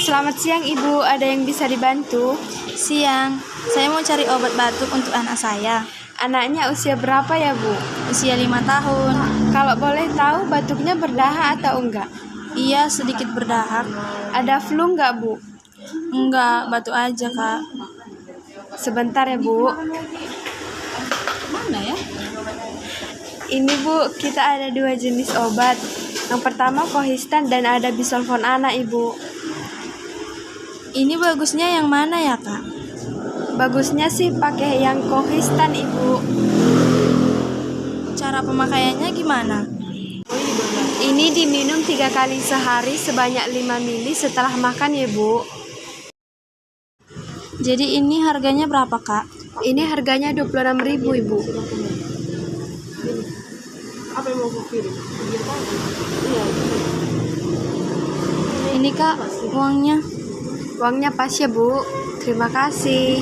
Selamat siang Ibu, ada yang bisa dibantu? Siang, saya mau cari obat batuk untuk anak saya. Anaknya usia berapa ya Bu? Usia 5 tahun. Kalau boleh tahu batuknya berdahak atau enggak? Ia sedikit berdahak. Ada flu enggak Bu? Enggak, batuk aja, Kak. Sebentar ya Bu. Mana ya? Ini Bu, kita ada 2 jenis obat. Yang pertama Kohistan dan ada Bisolfon anak Ibu. Ini bagusnya yang mana ya, Kak? Bagusnya sih pakai yang Kohistan Ibu. Cara pemakaiannya gimana? Ini diminum 3 kali sehari sebanyak 5 mili setelah makan ya Bu. Jadi ini harganya berapa, Kak? Ini harganya 26.000 Ibu. Ini, Kak, uangnya. Uangnya pas ya Bu. Terima kasih.